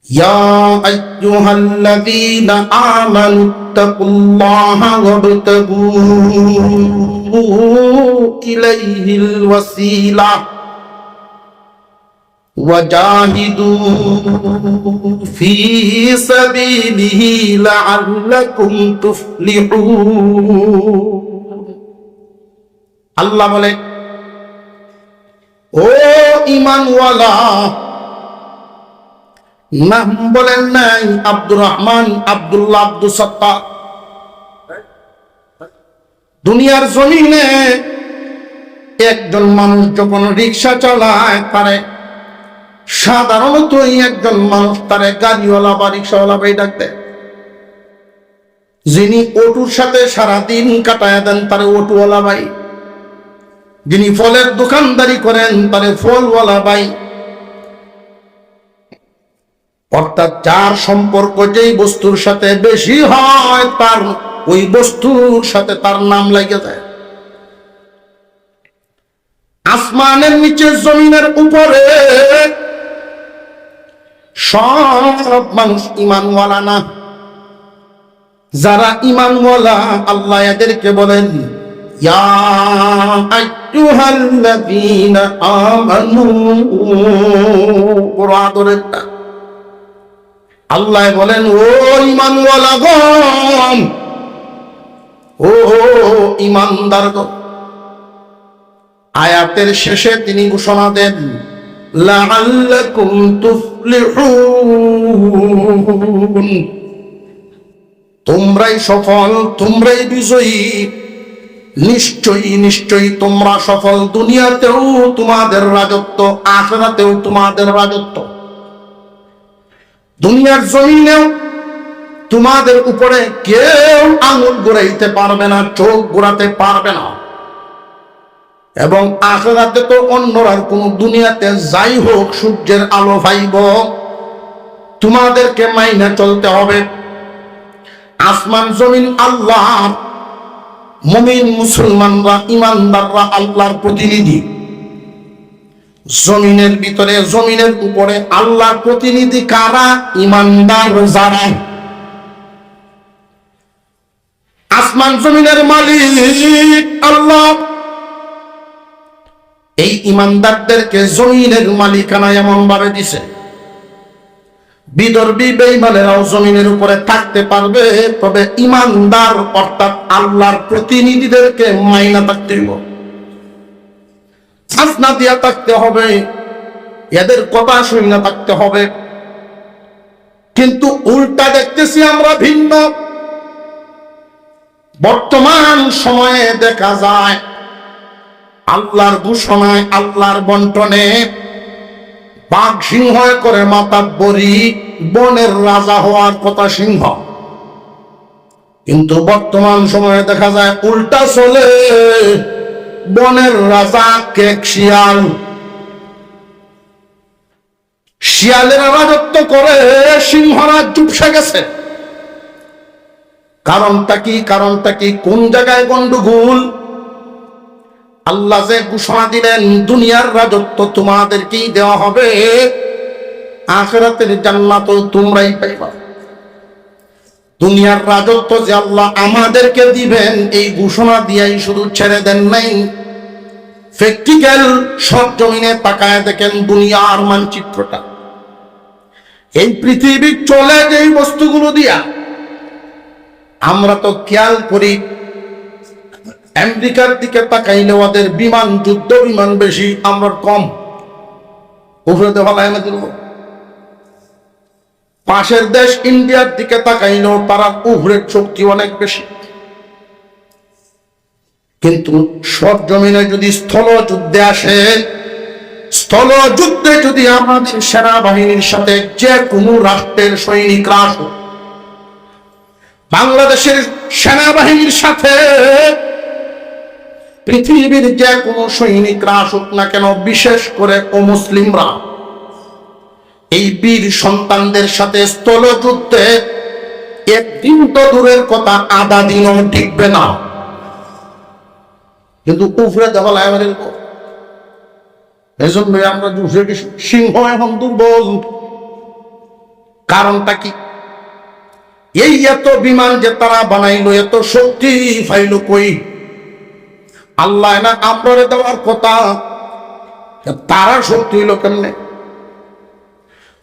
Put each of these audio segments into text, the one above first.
يا أيها الذين آمنوا اتقوا الله وابتغوا إليه الوسيلة وجاهدوا في سبيله لعلكم تفلحون আল্লাহ বলে, ও ঈমানওয়ালা, নাম বলেন নাই আব্দুর রহমান, আব্দুল্লাহ, আব্দুল সত্তার। দুনিয়ার জমিনে একজন মানুষ যখন রিক্সা চালায় তারে সাধারণত একজন মানুষ তারে গাড়িওয়ালা বা রিক্সাওয়ালা ভাই ডাকতে। যিনি অটোর সাথে সারাদিন কাটায় দেন তারে অটোওয়ালা ভাই, যিনি ফলের দোকানদারি করেন তারে ফলওয়ালা ভাই। অর্থাৎ যার সম্পর্ক যেই বস্তুর সাথে বেশি হয় তার ওই বস্তুর সাথে তার নাম লেগে যায়। আসমানের নিচে জমিনের উপরে সব মানুষ ঈমানওয়ালা না। যারা ঈমানওয়ালা আল্লাহ এদেরকে বলেন, ইয়া আইয়ুহাল্লাযীনা আমানু। বড় আদরের ডাক। আল্লাহ বলেন, ও ঈমানওয়ালাগণ, ও ঈমানদারগণ। আয়াতের শেষে তিনি ঘোষণা দেন, লাআল্লাকুম তুফলিহুন। তোমরাই সফল, তোমরাই বিজয়ী। নিশ্চয়ই নিশ্চয়ই তোমরা সফল। দুনিয়াতেও তোমাদের রাজত্ব, আখিরাতেও তোমাদের রাজত্ব। দুনিয়ার জমিনেও তোমাদের উপরে কেউ আঙুল ঘুরাইতে পারবে না, চোখ ঘোরাতে পারবে না। এবং আখিরাতে তো অন্যরা কোন, দুনিয়াতে যাই হোক সূর্যের আলো পাইব, তোমাদেরকে মাইনা চলতে হবে। আসমান জমিন আল্লাহর, মুমিন মুসলমানরা ঈমানদাররা আল্লাহর প্রতিনিধি। জমিনের ভিতরে, জমিনের উপরে আল্লাহর প্রতিনিধি কারা? ঈমানদার যারা। আসমান জমিনের মালিক আল্লাহ। এই ঈমানদারদেরকে জমিনের মালিকানা এমন ভাবে দিছে, বিদর্ভী বেঈমানেরাও জমিনের উপরে থাকতে পারবে, তবে ঈমানদার অর্থাৎ আল্লাহর প্রতিনিধিদেরকে মাইনা থাকতে হবে, খাজনা দিয়া থাকতে হবে, এদের কথা শুনে থাকতে হবে। কিন্তু উল্টা দেখতেছি আমরা ভিন্ন। বর্তমান সময়ে দেখা যায় আল্লাহর ঘোষণায়, আল্লাহর বন্টনে বাঘ সিংহ করে মাতাব্বরি, বনের রাজা হওয়ার কথা সিংহ। কিন্তু বর্তমান সময়ে দেখা যায় উল্টা চলে, বনের রাজা কেক শিয়াল। শিয়ালেরা রাজত্ব করে, সিংহরা চুপসে গেছে। কারণটা কি? কারণটা কি? কোন জায়গায় গন্ডগোল? আল্লাহ যে ঘোষণা দিলেন দুনিয়ার রাজত্ব তোমাদেরকেই দেওয়া হবে, আখিরাতের জান্নাত তোমরাই পাইবা। দুনিয়ার রাজত্ব যে আল্লাহ আমাদেরকে দিবেন এই ঘোষণা দিয়েই শুধু ছেড়ে দেন নাই। প্র্যাকটিক্যাল সব জমিনে তাকায় দেখেন দুনিয়ার মানচিত্রটা। এই পৃথিবী চলে যেই বস্তুগুলো দিয়া, আমরা তো খেয়াল করি আমেরিকার দিকে তাকাইলে ওদের বিমান, যুদ্ধ বিমান বেশি, আমরা কম। উপরে দেওয়ালায় না দিল। পাশের দেশ ইন্ডিয়ার দিকে তাকাইলেও তারা উপরের শক্তি অনেক বেশি। কিন্তু সব জমিনে যদি স্থল যুদ্ধে আসে, স্থল যুদ্ধে যদি আমাদের সেনাবাহিনীর সাথে যে কোনো রাষ্ট্রের সৈনিকরা আসে, বাংলাদেশের সেনাবাহিনীর সাথে পৃথিবীর যে কোনো সৈনিকরা আসুক না কেন, বিশেষ করে অমুসলিমরা, এই বীর সন্তানদের সাথে স্থল যুদ্ধে একদিন তো দূরের কথা, আধা দিনও টিকবে না। কিন্তু উপরে দেওয়া আমাদের, এই জন্যই আমরা সিংহ এখন দুর্বল। কারণটা কি? এই এত বিমান যে তারা বানাইলো, এত শক্তি পাইলো কই? আল্লাহ না আমরারে দেওয়ার কথা, তারা শক্তি হইল কেমনে?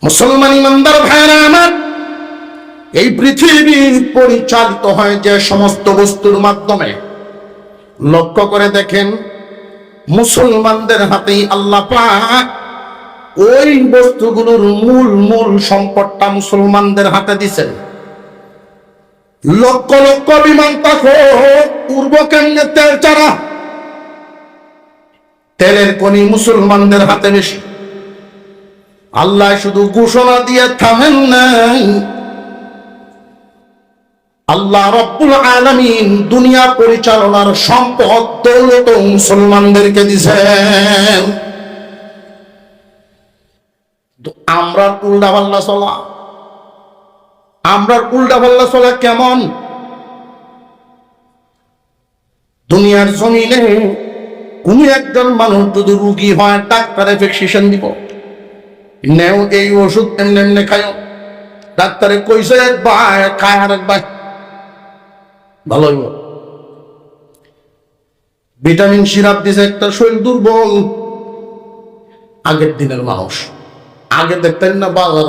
মুসলমান ইমানদার ভাইরা আমার, এই পৃথিবী পরিচালিত হয় যে সমস্ত বস্তুর মাধ্যমে, লক্ষ্য করে দেখেন মুসলমানদের হাতেই আল্লাহ পাক ওই বস্তুগুলোর মূল সম্পদটা মুসলমানদের হাতে দিছেন। লক্ষ লক্ষ বিমান থাকো, পূর্ব কেন্দ্রে তেল চারা, তেলের খনি মুসলমানদের হাতে বেশি। আল্লাহ শুধু ঘোষণা দিয়ে থামেন নাই, আল্লাহ রব্বুল আলামিন দুনিয়া পরিচালনার সম্পদ দৌলত মুসলমানদেরকে দিয়েছেন। আমরা উল্টাপাল্লা চলা, আমরা উল্টাপাল্লা চলা কেমন? দুনিয়ার জমিনে কোন একজন মানুষ যদি রুগী হয়, ডাক্তারে প্রেসক্রিপশন দিব, নেও এই ওষুধ এমনি এমনি খায়, ডাক্তারে কইছে একবার খায় আর একবার ভালো হইব। ভিটামিন সিরাপ দিছে, একটা শরীর দুর্বল। আগের দিনের মানুষ, আগে দেখতেন না বাজার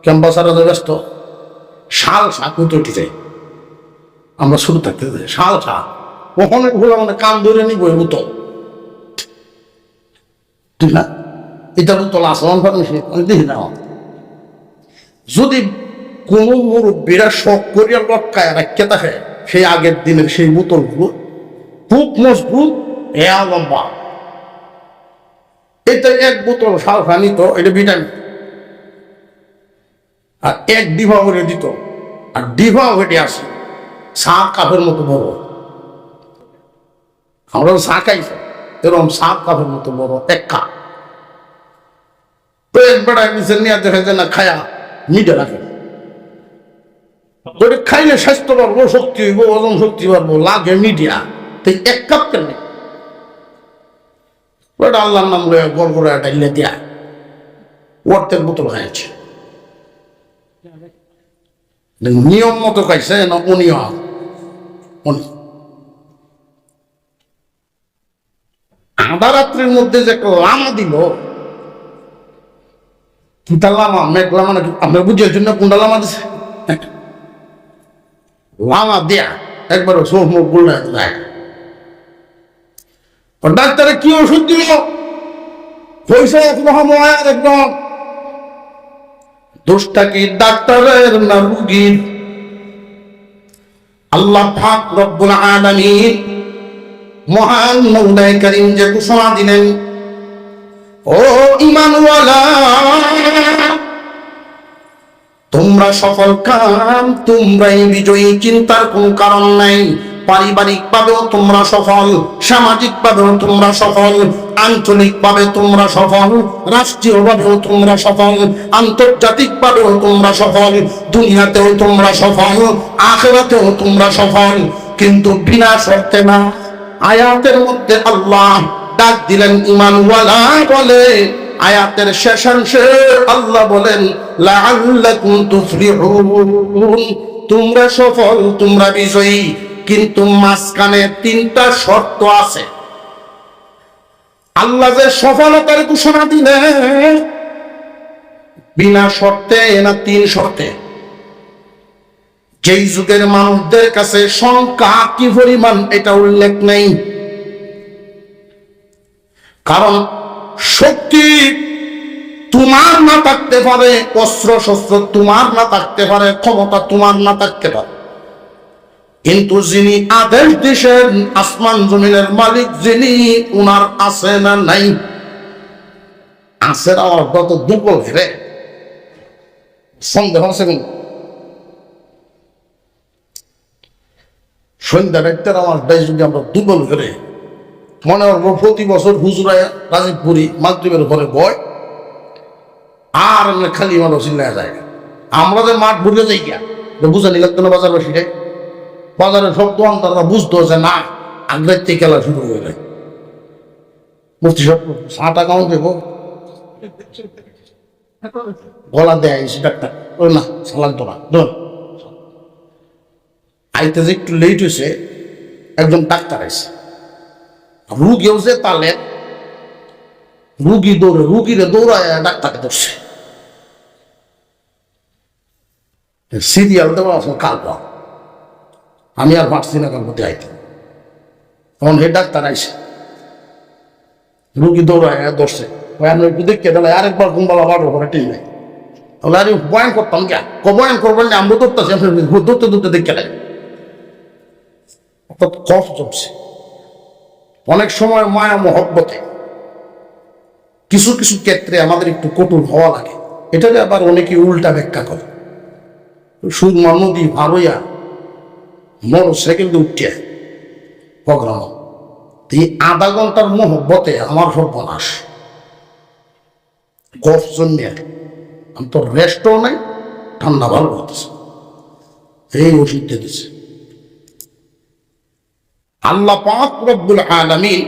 ক্যাম্পাসাররা ব্যস্ত, শাল শাক উঠে যায়। আমরা শুরু থাকতে শাল শাক, ওখানে ভুলা মানে কান ধরে নিব উতল, ঠিক না? এটা উতল আসমান ফার্মেসি দেখি না। যদি কোন মুরব্বীরা শখ করিয়া লটকায় রাখতে থাকে, সেই আগের দিনের সেই বোতলগুলো খুব মজবুত, লম্বা। এটা এক বোতল সালফা নিত, এটা ভিটামিন, আর এক ডিভা করে দিত। আর ডিভা হেঁটে আসে সাপ কাপের মতো বড়। আমরা চা খাইছে এরকম সাপ কাপের মতো বড় এক কাপ। তো এক বেড়ায় নিচে নিয়ে দেখা যায় না, খায়া মিটে রাখে। খাইলে স্বাস্থ্য পারবো, শক্তি হইব, ওজন শক্তি পারবো, লাগে মিডিয়া। তো এক কাপ কেন ওটা আল্লাহর নাম লয়ে গড় গড়ে ডাইলে দিয়া ওয়ার্তের বোতল খাইছে। নিয়ম মতো খাইছে না অনিয়ম? আধা রাত্রির মধ্যে যে একটা লামা দিল, কিতা লামা, মেঘলা মানে আপনার বুঝিয়ে জন্য কোনটা লামা দিছে? লামা দেয়া একবার চোখ মুখ বললে যায়। ডাক্তারে কি ওষুধ দিল, পয়সা একদম। দোষটা কি ডাক্তারের না রুগীর? আল্লাহ পাক রব্বুল আলামিন মহান মওলাই করিম যে ঘোষণা দিলেন, ও ঈমানওয়ালা, তোমরা সফল কাম, তোমরাই বিজয়ী, চিন্তার কোনো কারণ নাই। পারিবারিক ভাবেও তোমরা সফল, সামাজিক ভাবেও তোমরা সফল, আঞ্চলিক ভাবে তোমরা সফল, রাষ্ট্রীয় ভাবেও তোমরা সফল, আন্তর্জাতিক ভাবেও তোমরা সফল, দুনিয়াতেও তোমরা সফল, আখিরাতেও তোমরা সফল। কিন্তু বিনা শর্তে না। আয়াতের মধ্যে আল্লাহ ডাক দিলেন ঈমানওয়ালা বলে। আয়াতের শেষাংশে আল্লাহ বলেন লাআল্লাকুম তুফলিহুন, তোমরা সফল, তোমরা বিজয়ী। কিন্তু মাঝখানে তিনটা শর্ত আছে। আল্লাহ যে সফলতার ঘোষণা দিলেন, বিনা শর্তে না তিন শর্তে। যেই যুগের মানুষদের কাছে সংখ্যা কি পরিমাণ এটা উল্লেখ নেই, কারণ শক্তি তোমার না থাকতে পারে, অস্ত্র শস্ত্র তোমার না থাকতে পারে, ক্ষমতা তোমার না থাকতে পারে, কিন্তু যিনি আদেশ দিয়েছেন, আসমান জমিনের মালিক যিনি, উনার আছে না নাই? আছে। আমার কত দুর্বল ঘিরে সন্দেহ আছে। কিন্তু সন্ধ্যা ব্যক্তির আমার দেশ যদি আমরা দুর্বল ঘিরে মনে করবো, প্রতি বছর হুজুরায় রাজীবপুরি মাগরিবের ঘরে বয় আর খালি মানুষ চিল্লায় যায়। আমরা যে মাঠ ভুলে যাই গিয়া বুঝানি লাগতো না। বাজার বসে যায়, বাজারে সব দোকানদাররা বুঝতে হচ্ছে না, আগের থেকে খেলা শুরু হয়ে যায়। মুফতি সব 100 টাকা দেব, গলা দেয় ডাক্তার, ওই না সালান তোলা ধর আইতে যে একটু লেট হয়েছে, একজন ডাক্তার আইছে, রুগীও যে তালে রুগীরে দৌড়ায় ডাক্তারকে ধরছে, সিরিয়াল দেওয়া কাল আমি আর পারছি না কালপতি আইতে। তখন হে ডাক্তার আইসে, রুগী দৌড়ায় ধরছে, একটু দেখতে তাহলে আরেকবার কুম্বালা বাড়বো করে ঠিক নাই, তাহলে আরে বয়ান করতাম কে বয়ান করবেন না, আমরা ধরতেছি ধরতে ধরতে দেখতে লাগে কফ জমছে। অনেক সময় মায়া মহব্বতে কিছু কিছু ক্ষেত্রে আমাদের একটু কঠোর হওয়া লাগে, এটাকে আবার অনেকে উল্টা ব্যাখ্যা করে। সুরমা নদী ভারইয়া মোটর সাইকেল দিয়ে উঠিয়া প্রোগ্রাম, এই আধা ঘন্টার মহব্বতে আমার সর্বনাশ, কফ জন্মে আমি তো রেস্টও নাই, ঠান্ডা ভালো হতেছে, এই ওষুধ দিতেছে। আল্লাহ পাক রব্বুল আলামিন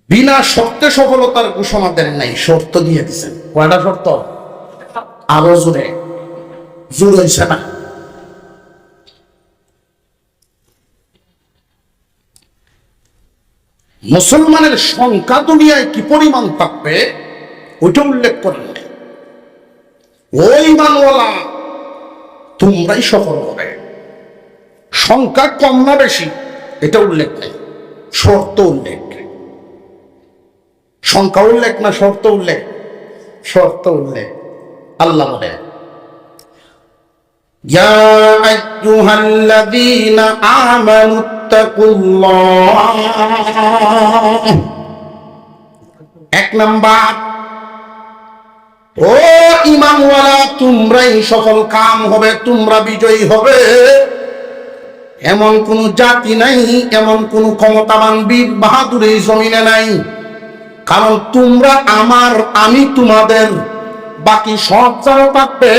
বিনা শর্তে সফলতার ঘোষণা দেন নাই, শর্ত দিয়ে দিচ্ছেন। কয়টা শর্ত? আরো জোরে জোর হয়েছে না? মুসলমানের সংখ্যা দুনিয়ায় কি পরিমাণ থাকবে ওইটা উল্লেখ করেন নাই। ওই মানওয়ালা তোমরাই সফল হবে, সংখ্যা কম না বেশি এটা উল্লেখ নেই, শর্ত উল্লেখ। সংখ্যা উল্লেখ না শর্ত উল্লেখ? শর্ত উল্লেখ। আল্লাহ বলে ইয়া আইয়ুহাল্লাযীনা আমানুত্তাকুল্লাহ, এক নাম্বার, ও ঈমানওয়ালা তোমরাই সফল কাম হবে, তোমরা বিজয়ী হবে। এমন কোন জাতি নাই, এমন কোন ক্ষমতাবান বীর বাহাদুর এই জমিনে নাই, কারণ তোমরা আমার, আমি তোমাদের, বাকি সব যারা থাকবে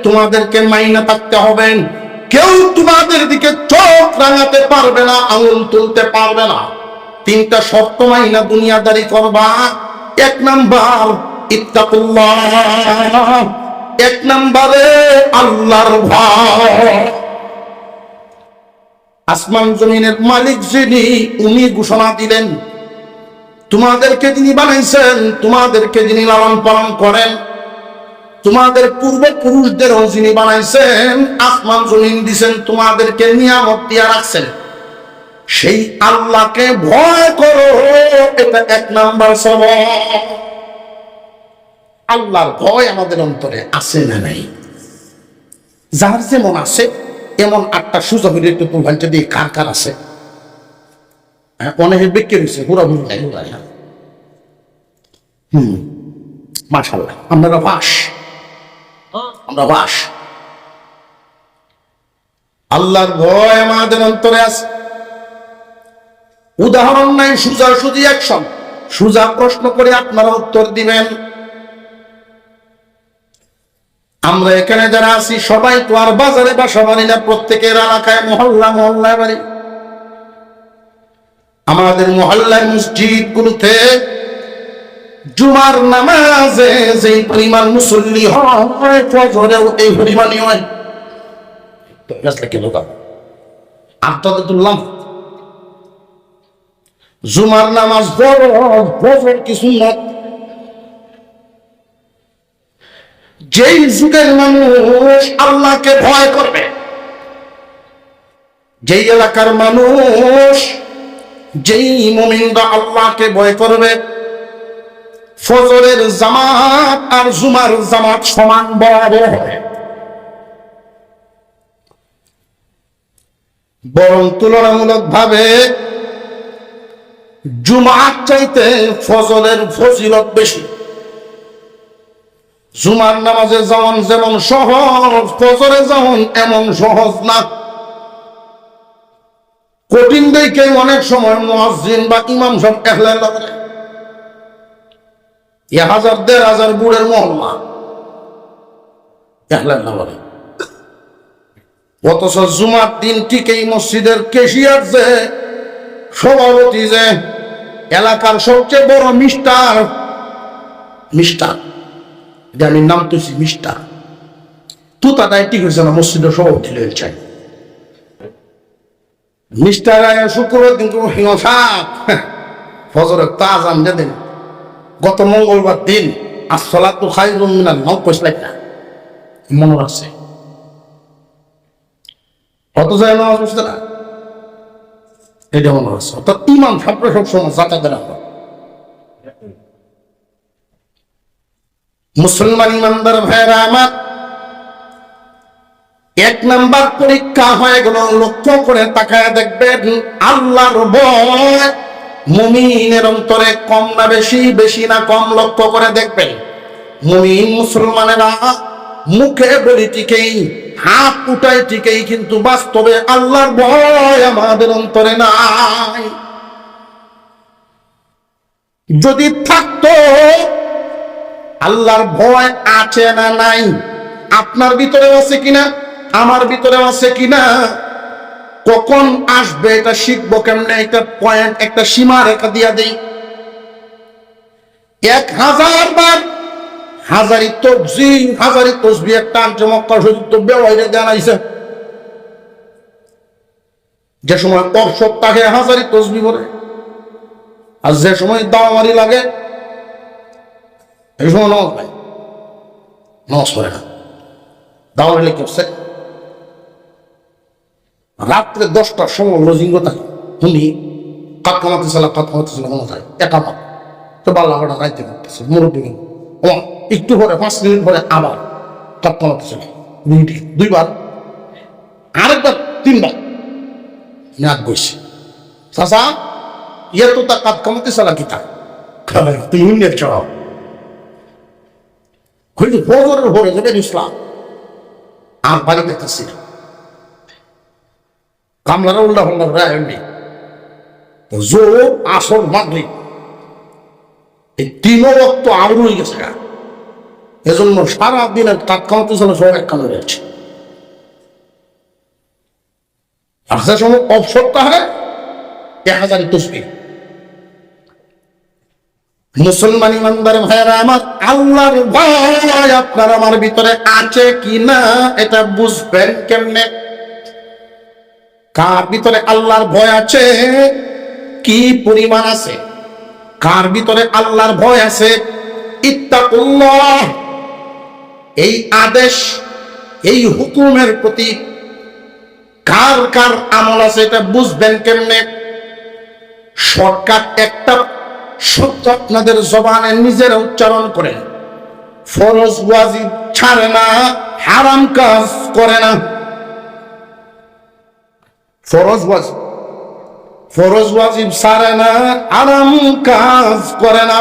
তোমাদেরকে মাইনা থাকতে হবে। কেউ তোমাদের দিকে চোখ রাঙাতে পারবে না, আঙুল তুলতে পারবে না। তিনটা শর্ত মাইনা দুনিয়াদারি করবা। এক নাম্বার ইত্তাকুল্লাহ, এক নাম্বারে আল্লাহর ভয়। আসমান জমিনের মালিক যিনি, উনি ঘোষণা দিলেন তোমাদেরকে যিনি বানাইছেন, তোমাদেরকে যিনি লালন পালন করেন, তোমাদের পূর্বপুরুষদেরও যিনি বানাইছেন, আসমান জমিন দিছেন, তোমাদেরকে নিয়ামত দিয়া রাখছেন, সেই আল্লাহকে ভয় করো। এটা এক নাম্বার সবক। আল্লাহর ভয় আমাদের অন্তরে আছে না নাই? যার যেমন আছে এমন আটটা সুযোগ হইলে একটু প্রভাবটা দিয়ে কার কার আছে? অনেকের বিক্রি হয়েছে হুড়াহুড়ি নাই, মাশাআল্লাহ, আমরা বাস, আমরা বাস। আল্লাহর ভয় আমাদের অন্তরে আছে। উদাহরণ নাই, সুজা সুজি অ্যাকশন। সুজা প্রশ্ন করে আপনারা উত্তর দিবেন। আমরা এখানে যারা আছি সবাই তো আর বাজারে বাসা বাড়ি না, প্রত্যেকের এলাকায় মহল্লা মহল্লায় বাড়ি। আমাদের মহল্লার মসজিদ গুলোতে জুমার নামাজে যে পরিমাণ মুসল্লি হয়, ফজরেও এই পরিমাণই হয়। তো আসলে কি লোক আপনাদের তুললাম, জুমার নামাজ বড়, ফজর কি সুন্নাত। যেই যুগের মানুষ আল্লাহকে ভয় করবে, যেই এলাকার মানুষ, যেই মুমিনরা আল্লাহকে ভয় করবে, ফজরের জামাত আর জুমার জামাত সমান বড় হবে। বরং তুলনামূলক ভাবে জুমার চাইতে ফজরের ফজিলত বেশি। জুমার নামাজে যেমন যেমন সহজ, ফজরে যেমন এমন সহজ না। কঠিন দেখে অনেক সময় মুয়াজ্জিন বা ইমাম সব একলা করে 1000-1500 বুড়ের মহল্লা একলা করে। অথচ জুমার দিন ঠিক এই মসজিদের কেশিয়ার যে সভাপতি, যে এলাকার সবচেয়ে বড় মিস্টার, মিস্টার, যে আমি নাম তুলছি মিস্টার, তুতাটাই ঠিক হয়েছে না, মসজিদের সভাপতি হয়ে চাই মিস্টার শুক্রবার দিন কোনো হিংসা ফজরের তাজান যেদিন গত মঙ্গলবার দিন আসসালাতু খায়রুম মিনান নাওম কইছিলেন না, মনে আছে? অথচ নামাজ পড়ছে না, এটা মনে আছে। অর্থাৎ ইমাম সামনে সবসময় জাকাত দেওয়া হয়। মুসলমান ইমানদার ভাইয়েরা আমার, এক নাম্বার পরীক্ষা হয়ে গেল। লক্ষ্য করে তাকায় দেখবেন আল্লাহর ভয় মুমিনের অন্তরে কম না বেশি, বেশি না কম, লক্ষ্য করে দেখবেন। মুমিন মুসলমানেরা মুখে বলি ঠিকই, হাত উঠাই ঠিকই, কিন্তু বাস্তবে আল্লাহর ভয় আমাদের অন্তরে নাই। যদি থাকতো, আল্লাহর ভয় আছে না নাই, আপনার ভিতরে আছে কিনা, আমার ভিতরে আছে কিনা, কখন আসবে এটা শিখবো কেমনে? একটা পয়েন্ট, একটা সীমা রেখা দিয়া দেই। 1000 বার হাজারি তসবিহ একটা আনছে মক্কা শরীফ তো বেওয়াইরে জানাইছে, যে সময় সপ্তাহে হাজারি তসবিহ পড়ে, আর যে সময় দাওয়ারি লাগে এই সময় নমাজ পড়ে না। দাওয়ারি লেগে করছে রাত্রে 10টার সময় রোজিঙ্গ থাকে, উনি কাত কামাতে মনে যায় একামত তো বাল্লা ঘটা রাইতে করতেছে, মুরব্বী একটু পরে 5 মিনিট পরে আবার কাত কামাতে চলে, 2বার, আরেকবার 3বার নাক বসে চাষা ইয়ে তো তা কাত কামাতে চালা কিতা তুমি নেট চড়াও হইলে ফজরের ভরে যাবেন ইসলাম। আর বাড়ি দেখতেছি না, কামলারা উল্টা ফল্লা রায় জোর আসর মাগরিব এই 3 ওয়াক্ত আউর হয়ে গেছে। এজন্য সারাদিনের কাত কামাতে চলে সব এক কামড়ে আছে। আর সে সময় অবসরটা হয় 1000 তসবিহ। মুসলমান ইমানদার ভাইয়েরা আমার, আল্লাহর ভয় আপনার আমার ভিতরে আছে কিনা এটা বুঝবেন কেমনে? কার ভিতরে আল্লাহর ভয় আছে, কি পরিমাণ আছে? কার ভিতরে আল্লাহর ভয় আছে? ইত্তাকুল্লাহ, এই আদেশ, এই হুকুমের প্রতি কার কার আমল আছে এটা বুঝবেন কেমনে? শর্টকাট একটা শব্দ আপনাদের জবানে নিজেরা উচ্চারণ করেন, ফরজ ওয়াজিব ছাড়ে না, হারাম কাজ করে না। ফরজ ওয়াজিব ছাড়ে না, হারাম কাজ করে না।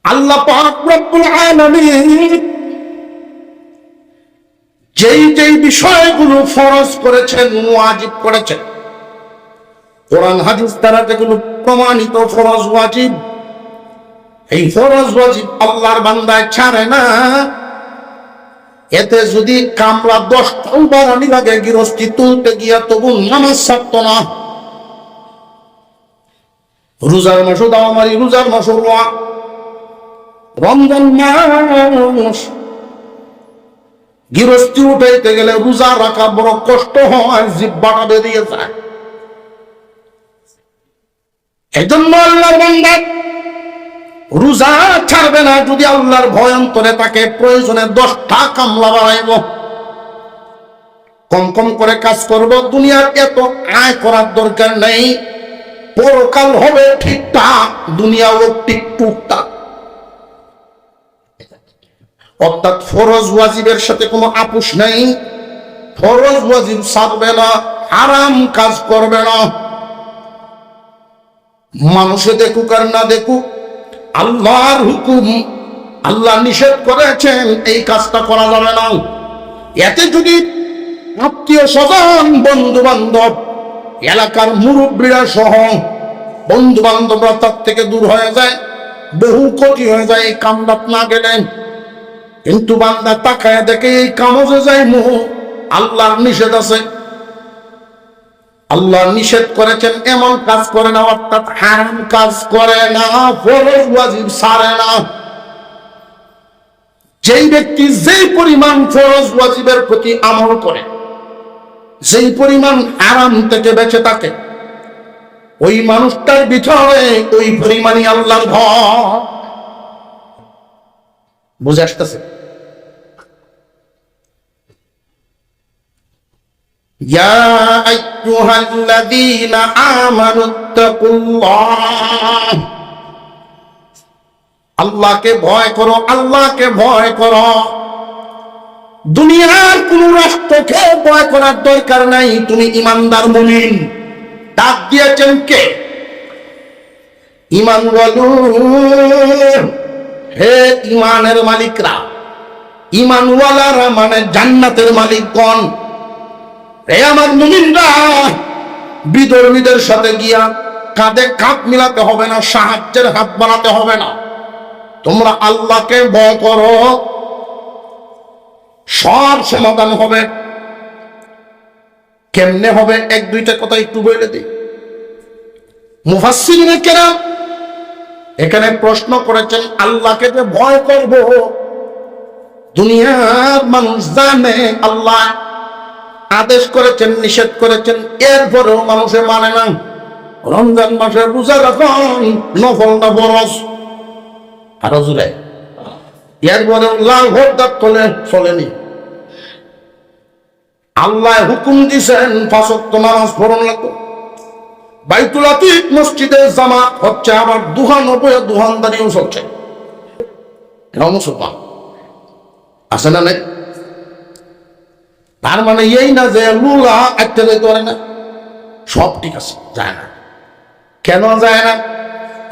আল্লাহ পাক রব্বুল আলামিন যেই যেই বিষয়গুলো ফরজ করেছেন, ওয়াজিব করেছেন, কোরআন হাদিস দ্বারা যেগুলো প্রমাণিত ফরজ ওয়াজিব, এই ফরজ ওয়াজিব আল্লাহর বান্দায় ছাড়ে না। এতে যদি কামলা 10টাও বাড়ানি লাগে, গৃহস্থী তুলতে গিয়া তবু নামাজ ছাড়ত না। রোজার মাসও দাওয়ামারি, রোজার মাসও রমজান মাস গৃহস্থী উঠাইতে গেলে রোজা রাখা বড় কষ্ট হয়, জিহ্বাটা বেরিয়ে যায়। এই জন্য আল্লাহর বান্দা রোজা ছাড়বে না যদি আল্লাহর ভয় অন্তরে তাকে। প্রয়োজনে 10টা কামলা বাড়াইব, কম কম করে কাজ করব। দুনিয়ার এত আয় করার দরকার নেই, পরকাল হবে ঠিকঠাক, দুনিয়াও ঠিক টুকটাক। অর্থাৎ ফরজ ওয়াজিবের সাথে কোনো আপোষ নেই। ফরজ ওয়াজিব ছাড়বে না, হারাম কাজ করবে না। মানুষে দেখুক আর না দেখুক, আল্লাহর হুকুম, আল্লাহ নিষেধ করেছেন এই কাজটা করা যাবে না। এতে যদি আত্মীয় স্বজন, বন্ধু বান্ধব, এলাকার মুরব্বীরা সহ বন্ধু বান্ধবরা তার থেকে দূর হয়ে যায়, বহু ক্ষতি হয়ে যায় এই কামদাত না গেলেন। কিন্তু বান্দা তাকায় দেখে এই কামজে যায় মুহ, আল্লাহর নিষেধ আছে। আল্লাহ নিষেধ করেছেন এমন কাজ করে না, অর্থাৎ হারাম কাজ করে না, ফরজ ওয়াজিব ছাড়ে না। যেই ব্যক্তি যেই পরিমাণ ফরজ ওয়াজিবের প্রতি আমল করে, যেই পরিমাণ হারাম থেকে বেঁচে থাকে, ওই মানুষটার ভিতরে ওই পরিমাণই আল্লাহর ভয়। বুঝে আসতেছে? ইয়া আইয়ুহাল্লাযীনা আমানুত্তাকুল্লাহ, আল্লাহকে ভয় করো, আল্লাহকে ভয় করো। দুনিয়ার কোন রাষ্ট্রকে ভয় করার দরকার নাই, তুমি ঈমানদার মুমিন। ডাক দিয়েছেন কে? ঈমান ওয়ালু, হে ঈমানের মালিকরা। ঈমানওয়ালারা মানে জান্নাতের মালিকগণ। হে আমার মুমিনরা, বিধর্মীদের সাথে গিয়া কাঁধে কাঁধ মিলাতে হবে না, সাহায্যের হাত বানাতে হবে না। তোমরা আল্লাহকে ভয় করো, সব সমাধান হবে। কেমনে হবে? এক দুইটা কথা একটু বলে দিই। মুফাসসিরিনে কেরাম এখানে প্রশ্ন করেছেন, আল্লাহকে যে ভয় করব, দুনিয়ার মানুষ জানে আল্লাহ আদেশ করেছেন, নিষেধ করেছেন, এরপরেও মানুষে মানে না। রমজান মাসে রোজা রাখুন, নফলটা বরস আরো জুড়ে, এরপরেও লাল ভোট চলেনি। আল্লাহ হুকুম দিছেন 5 ওয়াক্ত নামাজ পড়ন লাগবে। বাইতুল আতিক মসজিদে জামাত হচ্ছে, আবার দুহানদারিও চলছে। এটাও মুসলমান আছে না নেই? তার মানে এই না যে লুলা একটা যেতে পারে না, সব ঠিক আছে, যায় না। কেন যায় না?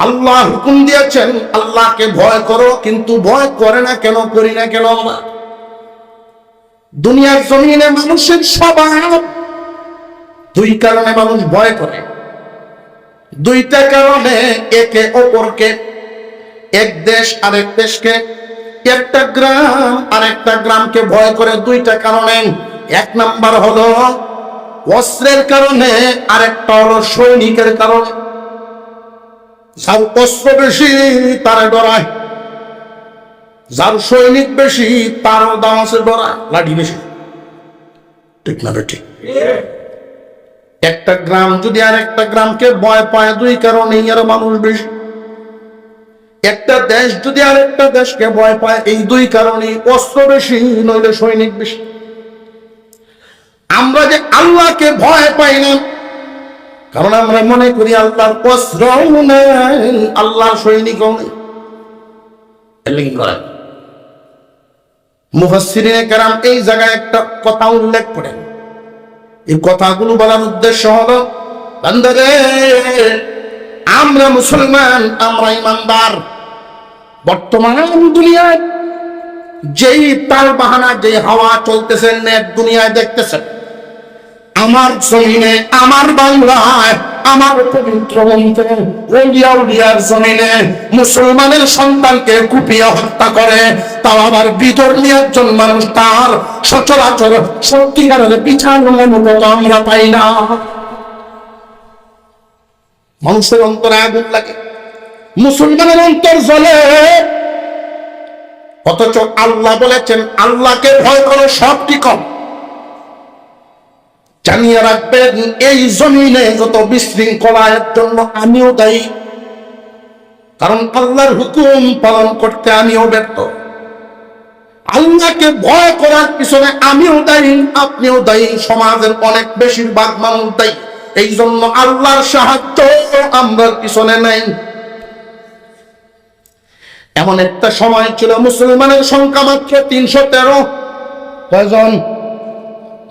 আল্লাহ হুকুম দিয়েছেন আল্লাহকে ভয় করো, কিন্তু ভয় করে না কেন, করি না কেন? দুনিয়ার জমিনে মানুষের স্বভাব, দুই কারণে মানুষ ভয় করে। দুইটা কারণে, একে অপরকে, এক দেশ আরেক দেশকে, একটা গ্রাম আরেকটা গ্রামকে ভয় করে। দুইটা কারণে। এক নাম্বার হলো অস্ত্রের কারণে, আরেকটা হলো সৈনিকের কারণে। যার অস্ত্র বেশি তারা ডরায়, যার সৈনিক বেশি তারও দাম আছে, ডরায়, লাঠি বেশি। ঠিক না? ঠিক। একটা গ্রাম যদি আরেকটা গ্রামকে ভয় পায়, দুই কারণে এর মানুষ বেশি। একটা দেশ যদি আরেকটা দেশকে ভয় পায়, এই দুই কারণে, অস্ত্র বেশি নইলে সৈনিক বেশি। আমরা যে আল্লাহকে ভয় পাই না, কারণ আমরা মনে করি আল্লাহর অস্ত্রও নেই, আল্লাহর সৈনিকও নেই। মুফাসসিরিনে কেরাম এই জায়গায় একটা কথা উল্লেখ করেন। এই কথাগুলো বলার উদ্দেশ্য হলো, বান্দারে, আমরা মুসলমান, আমরা ইমানদার। বর্তমান দুনিয়ায় যেই তাল বাহানা, যে হাওয়া চলতেছে, নেট দুনিয়ায় দেখতেছেন, আমার জমিনে, আমার বাংলায়, আমার পবিত্র উলিয়ার জমিনে মুসলমানের সন্তানকে কুপিয়ে হত্যা করে, তাও আবার বিধর্মী একজন মানুষ তার সচরাচর সত্যিকারের পিছানোর মতো আমরা পাই না। মানুষের অন্তরে আগুন লাগে, মুসলমানের অন্তর জ্বলে। অথচ আল্লাহ বলেছেন আল্লাহকে ভয় করো, সবটি কম। জানিয়ে রাখবেন, এই জমিনে যত বিশৃঙ্খলার জন্য আমিও দায়ী, কারণ আল্লাহর হুকুম পালন করতে আমিও ব্যর্থ। আল্লাহকে ভয় করার পিছনে আমিও দায়ী, আপনিও দায়ী, সমাজের অনেক বেশিরভাগ মানুষ দায়ী। এই জন্য আল্লাহর সাহায্য আমরা পিছনে নাই। এমন একটা সময় ছিল মুসলমানের সংখ্যা মাত্র 313। কয়জন?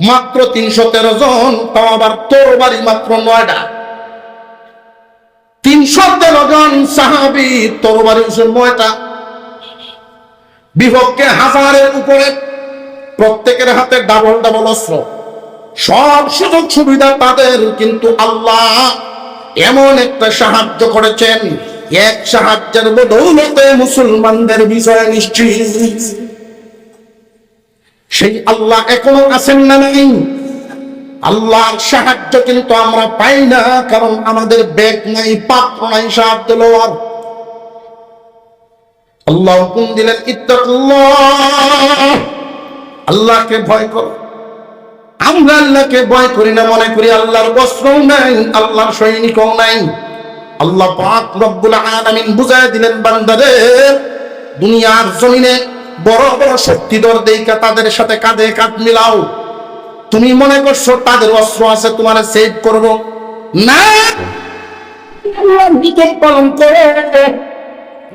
মাত্র 313 জন, তাও আবার তরবারি মাত্র 9টা। 313 জন সাহাবী, তরবারি 9টা। বিপক্ষে 1000-এর উপরে, প্রত্যেকের হাতে ডাবল ডাবল অস্ত্র, সব সুযোগ সুবিধা তাদের। কিন্তু আল্লাহ এমন একটা সাহায্য করেছেন, এক সাহায্যের বদৌলতে মুসলমানদের বিজয় নিশ্চিত। সেই আল্লাহ এখনো আছেন না নাই? আল্লাহর সাহায্য কিন্তু আমরা পাই না, কারণ আমাদের ব্যাগ নাই, পাত্র নাই সাহায্য লওয়ার। আল্লাহ হুকুম দিলেন ইত্তাকুল্লাহ, আল্লাহকে ভয় করো। আমরা আল্লাহকে ভয় করি না, মনে করি আল্লাহর বস্ত্রও নাই, আল্লাহর সৈনিকও নাই। আল্লাহ পাক রব্বুল আলামিন বুঝায় দিলেন, বান্দাদের দুনিয়ার জমিনে বড় বড় শক্তিধর দেইকা তাদের সাথে কাঁধে কাঁধ মিলাও। তুমি মনে করছো তাদের অস্ত্র আছে, তোমার সেভ করবো না। হুকুম পালন করে,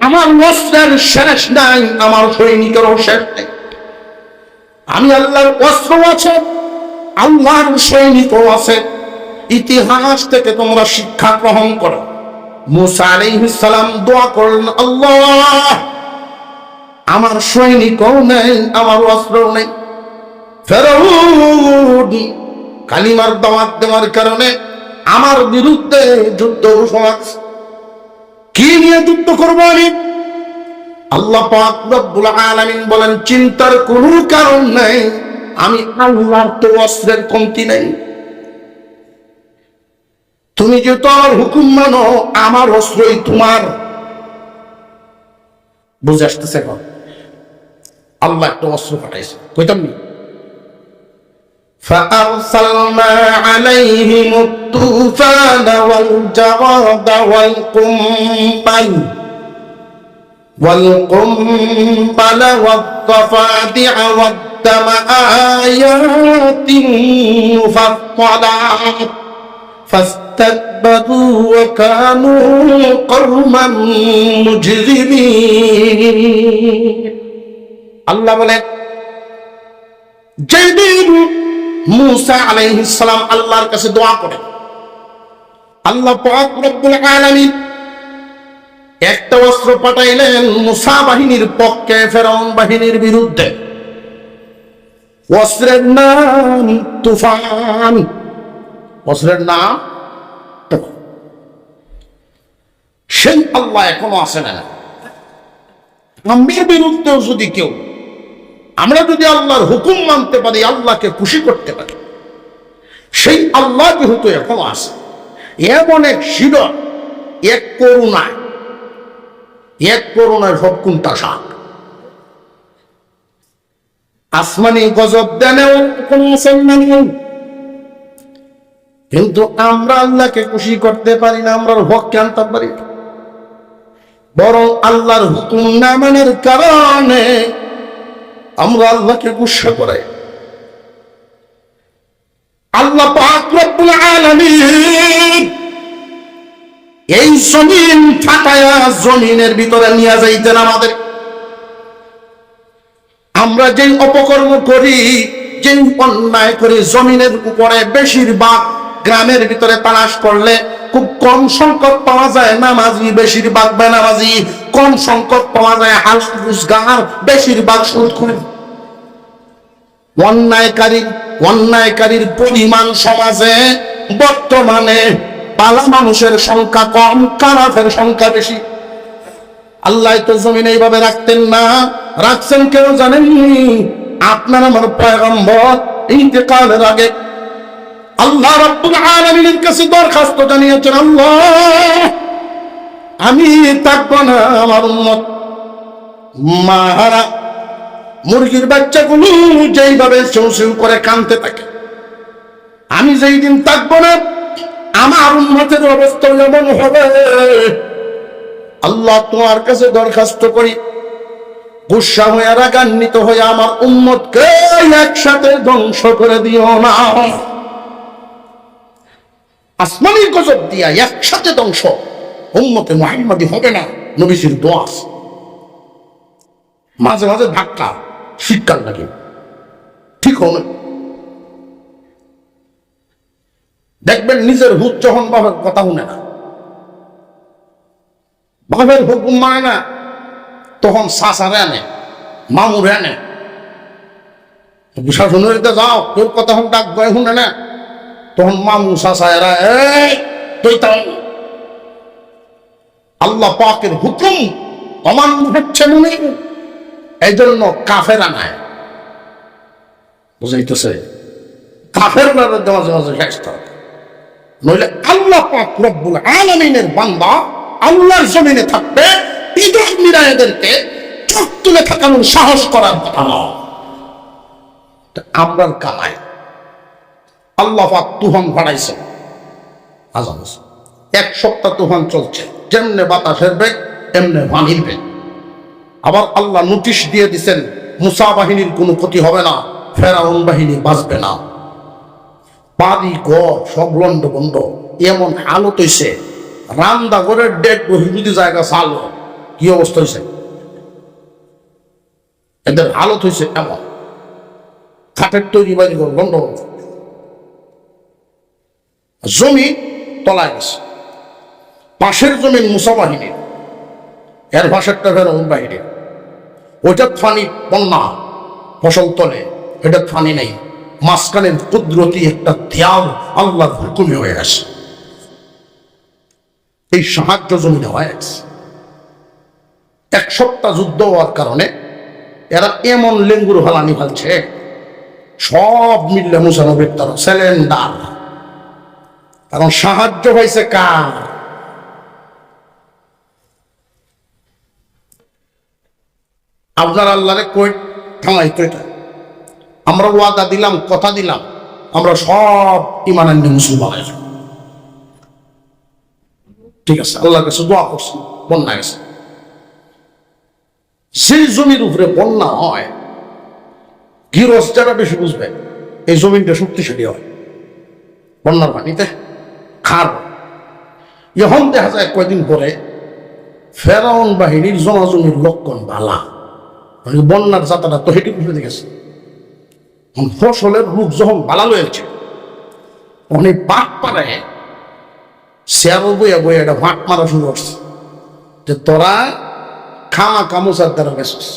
আমার অস্ত্রের শেষ নাই, আমার সৈনিকেরও শেষ নেই। আমি আল্লাহর অস্ত্র আছে, আল্লাহর সৈনিকও আছে। ইতিহাস থেকে তোমরা শিক্ষা গ্রহণ করো। মুসা আলাইহিস সালাম দোয়া করলেন, আল্লাহ আমার সৈনিকও নেই, আমার অস্ত্রও নেই। ফেরাউন কালিমার দাওয়াত দেওয়ার কারণে আমার বিরুদ্ধে যুদ্ধ ঘোষণা। কি নিয়ে যুদ্ধ করবো আমি? আল্লাহ পাক রব্বুল আলামিন বলেন, চিন্তার কোনো কারণ নাই, আমি আল্লাহর তো অস্ত্রের কমতি নাই। তুমি যেহেতু আমার হুকুম মানো, আমার অস্ত্রই তোমার। বুঝে আসতেছে এখন? আল্লাহ একটা অস্ত্র পাঠাইছে, কইতাম নি? فأرسلنا عليهم الطوفان والجراد والقنبل والضفادع والدم آيات مفصلات فاستكبروا وكانوا قوما مجرمين। আল্লাহ বলে, যেদিন মুসা আলাইহিস সালাম আল্লাহর কাছে দোয়া করেন, আল্লাহ পাক রব্বুল আলামিন একটা অস্ত্র পাঠাইলেন মুসা বাহিনীর পক্ষে ফেরাউন বাহিনীর বিরুদ্ধে। অস্ত্রের নাম তুফান। অস্ত্রের নাম তুফান। সেই আল্লাহ এখনো আছে না। আমাদের বিরুদ্ধেও যদি কেউ, আমরা যদি আল্লাহর হুকুম মানতে পারি, আল্লাহকে খুশি করতে পারি, সেই আল্লাহ যেহেতু এখনো আছে, এমন এক শিরক, এক করুণার সব কোনটা সাপ। আসমানি গজব দেনেও কোনো মুসলমান নেই, কিন্তু আমরা আল্লাহকে খুশি করতে পারি না, আমরা হককে আনতে পারি না। বরং আল্লাহর হুকুম না মানার কারণে আমরা আল্লাহকে গুসা করাই। আল্লাহ পাক রব্বুল আলামিন এই জমিন ফাটায়া জমিনের ভিতরে নিয়ে যাইতেন আমাদের। আমরা যেই অপকর্ম করি, যেই অন্যায় করি, জমিনের উপরে বেশিরভাগ গ্রামের ভিতরে তালাশ করলে খুব কম সংখ্যক পাওয়া যায় নামাজি, বেশিরভাগ বেনামাজি। কম সংখ্যক পাওয়া যায় হালাল রোজগার, বেশিরভাগ সুদখোর। অন্যায়কারীর পরিমাণ সমাজে বর্তমানে ভালো মানুষের সংখ্যা কম, খারাপের সংখ্যা বেশি। আল্লাহ তো জমিন এইভাবে রাখতেন না, রাখছেন কেউ জানেননি? আপনার আমার পয়গম্বর ইন্তেকালের আগে আল্লাহ রাব্বুল আলামিনের কাছে দরখাস্ত জানিয়েছেন, আল্লাহ আমি থাকবো না, আমার উম্মত মারা মুরগির বাচ্চাগুলো যেইভাবে চৌচিউ করে কাঁদতে থাকে, আমি যেই দিন থাকবো না, আমার উম্মতের অবস্থা যেমন হবে। আল্লাহ তোমার কাছে দরখাস্ত করি, গুসা হয়ে রাগান্বিত হয়ে আমার উম্মতকে একসাথে ধ্বংস করে দিও না। আসমানি গজব দিয়া একসাথে ধ্বংস উম্মতে মুহাম্মাদি হবে না, নবীজির দোয়া। মাঝে মাঝে ধাক্কা, শীতকাল লাগে, ঠিক হবে। দেখবেন নিজের হুত যখন বাবার কথা শুনে না, বাবার হুকুম মানে না, তখন শাসারে আনে, মামুরে আনে। শাসনের যাও, তোর কথা হন ডাক গয়ে শুনে না, তখন মামু শাসায়রা তুই তাই। আল্লাহ পাকের হুকুম অমান্য হচ্ছে মনে, এই জন্য কাফের আনায়। বুঝাইতেছে? কাফের মাঝে মাঝে শায়েস্তা হবে, নইলে আল্লাহ পাক রব্বুল আলামিনের বান্দা আল্লাহর জমিনে থাকবে, ঈদের মিরায়েদেরকে চোখ তুলে থাকানোর সাহস করার কথা নয়। আমরার কামাই আল্লাহ পাক তুফান ফাড়াইছে, আজান 1 সপ্তাহ তুফান চলছে, যেমনে বাতাসের বেগ এমনে পানির বেগ। আবার আল্লাহ নোটিশ দিয়ে দিচ্ছেন মুসা বাহিনীর কোনো ক্ষতি হবে না, ফেরাউন বাহিনী বাঁচবে না। বাড়ি ঘর সব লন্ড বন্ধ, এমন হালত হইছে রান্দা ঘরের ডেক বহিবুদি জায়গা চাল, কি অবস্থা হয়েছে এদের হালত হয়েছে এমন। কাঠের তৈরি বাড়ি ঘর লন্ড, জমি তলায় গেছে, পাশের জমি মুসা বাহিনীর, এর পাশেরটা ফেরাউন বাহিনীর। ওইটা ফানি বন্যা, ফসল তলে, এটা ফানি নেই, মাঝখানের কুদরতি একটা দেয়াল আল্লাহর হুকুমে হয়ে আসে। এই সাহায্য জমিনে হয়ে গেছে। 1 সপ্তাহ যুদ্ধ হওয়ার কারণে এরা এমন লেঙ্গুর হালানি ফেলছে, সব মিললে মুসা নবীর তারা সিলিন্ডার। কারণ সাহায্য হয়েছে কার? আপনার আল্লাহরে কই থামাই তো, এটা আমরা ওয়াদা দিলাম, কথা দিলাম, আমরা সব ইমানের মুসলমান, ঠিক আছে, আল্লাহর কাছে দোয়া করছি, বন্যা গেছে। সেই জমির উপরে বন্যা হয়, গিরস যারা বেশি বুঝবে, এই জমিনটা শক্তিশালী হয় বন্যার পানিতে খার। এখন দেখা যায় কয়দিন পরে ফেরাউন বাহিনীর জনজমির লক্ষণ বালা, বন্যার যাত্রা তো হেঁটে উঠে গেছে। ফসলের রূপ যখন বালা লয়েছে, অনেক বাঘ পাড়ায় শেয়ারও বইয়া বইয়া একটা ভাট মারা শুরু করছে যে তোরা খামা কামুচার দ্বারা বেসস,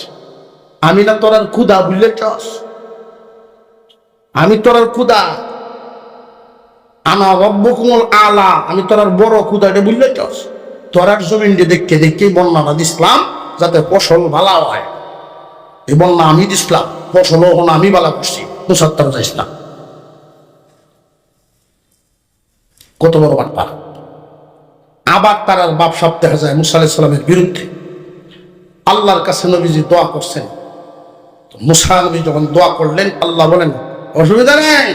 আমি না তোরার ক্ষুদা বুঝলে চাস, আমি তোরার ক্ষুদা, আনা রব্বকুমুল আলা, আমি তোরার বড় ক্ষুদা, এটা বুঝলে চাস। তোরার জমিন যে দেখে দেখে বন্যাটা দিসলাম যাতে ফসল ভালো হয়, এই বন্যা আমি দিসলাম, ফসল আমি বালা করছি, মুসাত্তার যাইস না। কত বড় বাটপা। আবার তার বাপ সাপ দেখা যায় মুসা আলাইহিস সালামের বিরুদ্ধে আল্লাহর কাছে নবীজি দোয়া করছেন। মুসা নবী যখন দোয়া করলেন, আল্লাহ বলেন অসুবিধা নেই,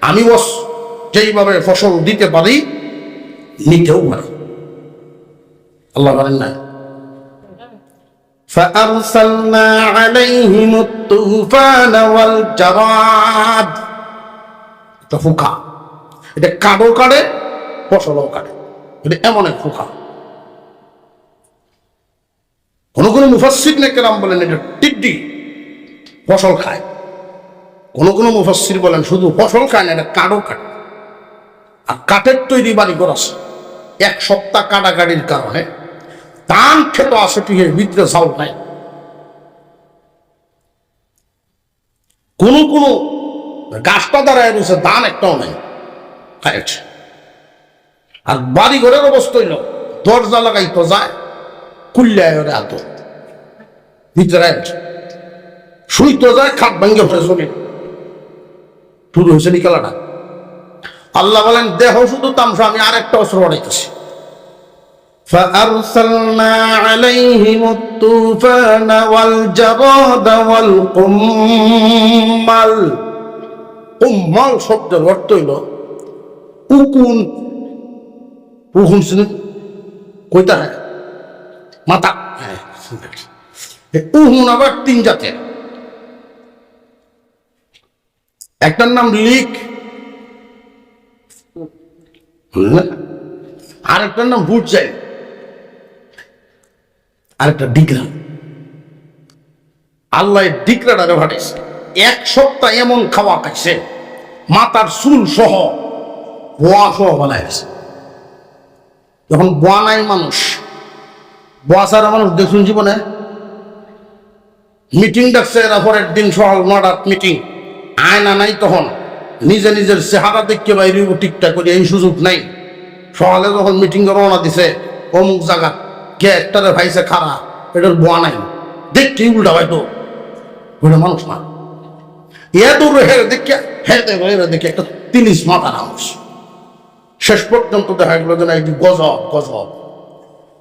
আমি বস যেইভাবে ফসল দিতে পারি নিতেও পারি। আল্লাহ বলেন না فأرسلنا عليهم الطوفان والجراد, এটা ফুকা, এটা কাঠও কাটে ফসলও কাটে, এটা এমন এক ফুকা। কোন কোন মুফাসসির নেকেরাম বলেন এটা টিড্ডি ফসল খায়, কোন কোন মুফাসসির বলেন শুধু ফসল খায় না, এটা কাঠও কাটে। আর কাঠের তৈরি বাড়ি ঘর আছে, 1 সপ্তাহ কাটাকাটির কারণে ধান খেতে আসে, টিকের ভিতরে চাউল নাই। কোন কোন গাছটা দাঁড়ায় রয়েছে, ধান একটাও নাই, খাইছে। আর বাড়ি ঘরের অবস্থা হইল দরজা লাগাই তো যায়, কুল্লায় ওরে আতো ভিতরে শুই তো যায়, খাট ভাঙ্গে পড়ে চলে শুরু হয়েছে নিকালাটা। আল্লাহ বলেন দেহ শুধু তামসা, আমি আরেকটা অস্ত্র বাড়াইতেছি। فأرسلنا عليهم الطوفان والجراد والقمل। قمل শব্দের অর্থ হইল উকুন, উকুন শুনুন কইতা হয় মাথা, উহুন আবার 3 জাতের, একটার নাম লিক, আরেকটার নাম বুট যায়, আরেকটা ডিগরা। আল্লাহ ডিগরাটারে পাঠাইছে, 1 সপ্তাহ এমন খাওয়া খাইছে, মাথার চুল সহ বোয়া সহ বানাইছে। যখন বোয়া নাই মানুষ, বোয়া ছাড়া মানুষ দেখুন জীবনে। মিটিং ডাকছে এরা পরের দিন সকাল 9টার মিটিং, আয়না নাই, তখন নিজে নিজের চেহারা দেখতে বাইরে ঠিকঠাক করে, এই সুযোগ নাই। সকালে যখন মিটিং রওনা দিছে, অমুক জায়গা কে একটারে ভাইছে খারা, এটার বোয়া নাই, দেখতেই উল্টা ভাই তো, ওইটা মানুষ না। এ দূর দেখে একটা তিলিশ মাথা মানুষ। শেষ পর্যন্ত দেখা গেল যে একটি গজব গজব।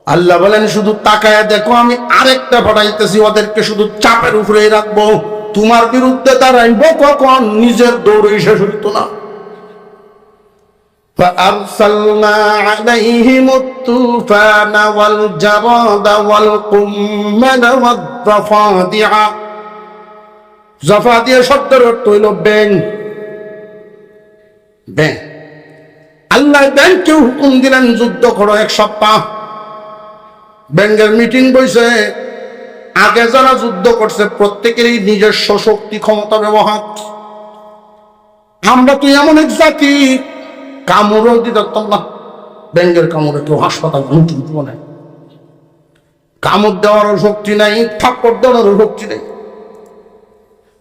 আল্লাহ বলেন শুধু তাকায় দেখো, আমি আরেকটা পাঠাইতেছি, ওদেরকে শুধু চাপের উপরেই রাখবো। তোমার বিরুদ্ধে দাঁড়াইব কখন? নিজের দৌড়ে শেষ হইত না। فأرسلنا عليهم الطوفان والجراد والقمل والضفادع। জফাদিয়া শব্দের অর্থ হইল ব্যাং। ব্যাং, আল্লাহ ব্যাংকে হুকুম দিলেন যুদ্ধ করো 1 সপ্তাহ। ব্যাংকের মিটিং বইছে, আগে যারা যুদ্ধ করছে প্রত্যেকেরই নিজস্ব শক্তি ক্ষমতা ব্যবহার। আমরা তো এমন এক জাতি, কামড়ও দিতে পারতাম না। ব্যাংকের কামড়ে কেউ হাসপাতাল ঘুমতে দিব না, কামড় দেওয়ারও শক্তি নাই, থাপ্পড় দেওয়ারও শক্তি নেই।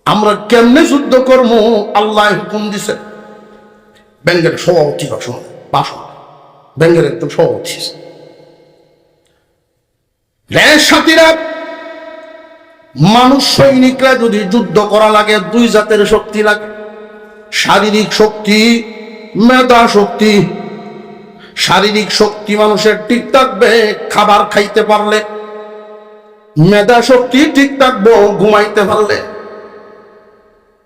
আমরা কেমনে যুদ্ধ করবো? আল্লাহ হুকুম দিছে। ব্যাংকের সভাপতি বাসন, ব্যাংকের একদম সভাপতি সাথীরা, মানুষ সৈনিকরা যদি যুদ্ধ করা লাগে 2 জাতের শক্তি লাগে, শারীরিক শক্তি, মেধা শক্তি। শারীরিক শক্তি মানুষের ঠিক থাকবে খাবার খাইতে পারলে, মেধা শক্তি ঠিক থাকবো ঘুমাইতে পারলে।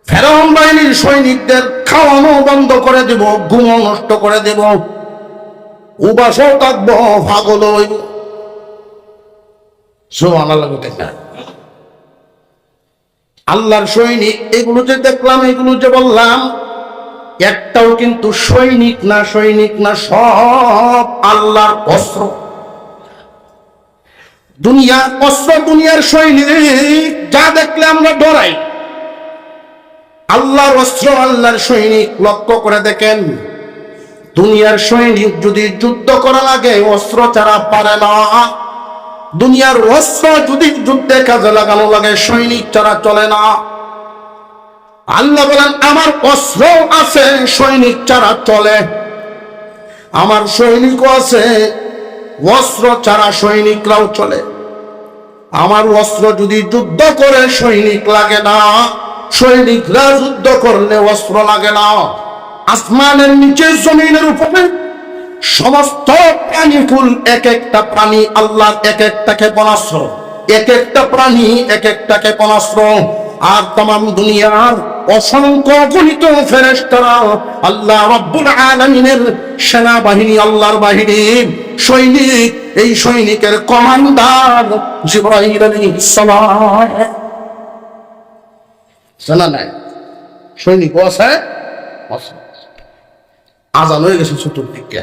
ফেরাউন বাহিনীর সৈনিকদের খাওয়ানো বন্ধ করে দেব, ঘুমও নষ্ট করে দেব, উপাসও থাকবো, পাগল হইব। আল্লাহর সৈনিক এগুলো যে দেখলাম, এগুলো যে বললাম, একটাও কিন্তু সৈনিক না, সৈনিক না, সব আল্লাহর অস্ত্র। দুনিয়ার অস্ত্র, দুনিয়ার সৈনিক যা দেখলে আমরা ডরাই, আল্লাহর অস্ত্র, আল্লাহর সৈনিক। লক্ষ্য করে দেখেন, দুনিয়ার সৈনিক যদি যুদ্ধ করা লাগে অস্ত্র ছাড়া পারে না। দুনিয়ার অস্ত্র যদি যুদ্ধে কাজে লাগানো লাগে সৈনিক ছাড়া চলে না। আল্লাহ বলেন আমার অস্ত্র আছে, সৈনিক ছাড়া চলে। আমার সৈনিকও আছে, অস্ত্র ছাড়া সৈনিকরাও চলে। আমার অস্ত্র যদি যুদ্ধ করে সৈনিক লাগে না, সৈনিকরা যুদ্ধ করলে অস্ত্র লাগে না। আসমানের নিচে, জমিনের উপরে সমস্ত প্রাণীকুল, এক একটা প্রাণী আল্লাহর এক একটা ক্ষেপণাস্ত্র, এক একটা প্রাণী এক একটা ক্ষেপণাস্ত্র। আর তাম দুনিয়ার অসংখ্য গণিত ফেরেশতারা আল্লাহ রাব্বুল আলামিনের সেনাবাহিনী, আল্লাহর বাহিনী, সৈনিক। এই সৈনিকের কমান্ডার জিবরাইল আলাইহিস সালাম। জানা নাই সৈনিক আছে। আজান হয়ে গেছে চতুর্দিকে।